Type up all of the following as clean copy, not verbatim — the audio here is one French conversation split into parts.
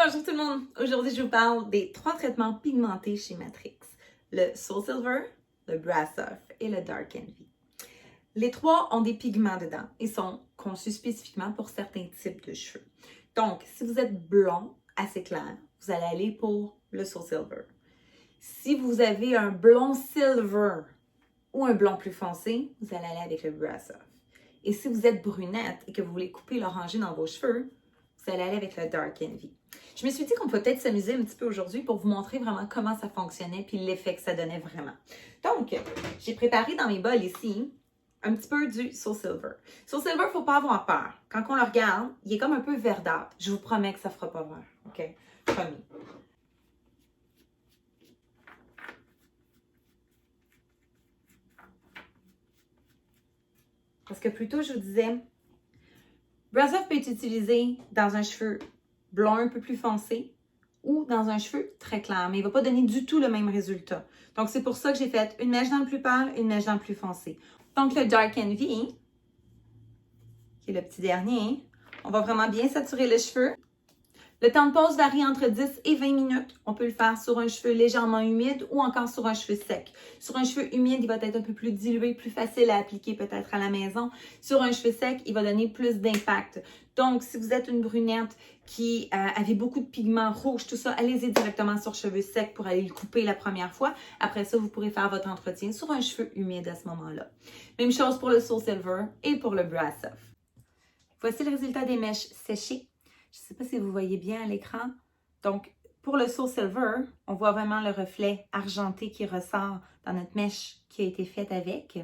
Bonjour tout le monde! Aujourd'hui, je vous parle des 3 traitements pigmentés chez Matrix. Le Soul Silver, le Brass Off et le Dark Envy. Les 3 ont des pigments dedans et sont conçus spécifiquement pour certains types de cheveux. Donc, si vous êtes blond assez clair, vous allez aller pour le Soul Silver. Si vous avez un blond silver ou un blond plus foncé, vous allez aller avec le Brass Off. Et si vous êtes brunette et que vous voulez couper l'orangé dans vos cheveux, vous allez aller avec le Dark Envy. Je me suis dit qu'on peut peut-être s'amuser un petit peu aujourd'hui pour vous montrer vraiment comment ça fonctionnait puis l'effet que ça donnait vraiment. Donc, j'ai préparé dans mes bols ici un petit peu du Soul Silver. Soul Silver, il ne faut pas avoir peur. Quand on le regarde, il est comme un peu verdâtre. Je vous promets que ça ne fera pas vert. OK? Promis. Parce que plus tôt, je vous disais, Brass Off peut être utilisé dans un cheveu blond un peu plus foncé ou dans un cheveu très clair, mais il ne va pas donner du tout le même résultat. Donc, c'est pour ça que j'ai fait une mèche dans le plus pâle, une mèche dans le plus foncé. Donc, le Dark Envy, qui est le petit dernier, on va vraiment bien saturer les cheveux. Le temps de pause varie entre 10 et 20 minutes. On peut le faire sur un cheveu légèrement humide ou encore sur un cheveu sec. Sur un cheveu humide, il va être un peu plus dilué, plus facile à appliquer peut-être à la maison. Sur un cheveu sec, il va donner plus d'impact. Donc, si vous êtes une brunette qui avait beaucoup de pigments rouges, tout ça, allez-y directement sur cheveux secs pour aller le couper la première fois. Après ça, vous pourrez faire votre entretien sur un cheveu humide à ce moment-là. Même chose pour le Soul Silver et pour le Brass Off. Voici le résultat des mèches séchées. Je ne sais pas si vous voyez bien à l'écran. Donc, pour le Soul Silver, on voit vraiment le reflet argenté qui ressort dans notre mèche qui a été faite avec.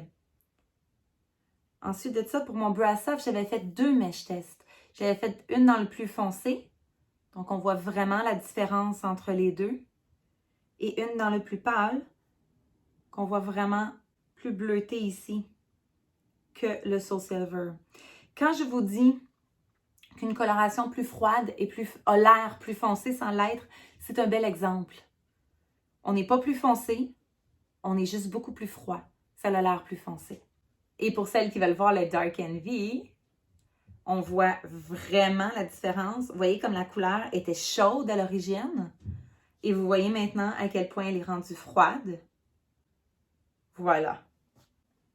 Ensuite de ça, pour mon Brass Off, j'avais fait 2 mèches tests. J'avais fait une dans le plus foncé. Donc, on voit vraiment la différence entre les deux. Et une dans le plus pâle, qu'on voit vraiment plus bleuté ici que le Soul Silver. Quand je vous dis qu'une coloration plus froide et a l'air plus foncé sans l'être, c'est un bel exemple. On n'est pas plus foncé, on est juste beaucoup plus froid. Ça a l'air plus foncé. Et pour celles qui veulent voir le Dark Envy, on voit vraiment la différence. Vous voyez comme la couleur était chaude à l'origine. Et vous voyez maintenant à quel point elle est rendue froide. Voilà.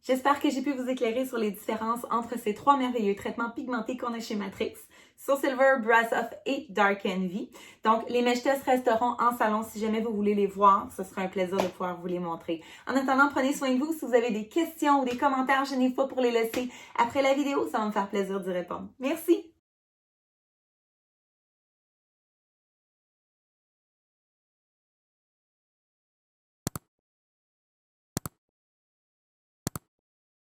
J'espère que j'ai pu vous éclairer sur les différences entre ces 3 merveilleux traitements pigmentés qu'on a chez Matrix, Soul Silver, Brass Off et Dark Envy. Donc, les mèches tests resteront en salon si jamais vous voulez les voir. Ce sera un plaisir de pouvoir vous les montrer. En attendant, prenez soin de vous. Si vous avez des questions ou des commentaires, gênez-vous pas pour les laisser après la vidéo. Ça va me faire plaisir d'y répondre. Merci!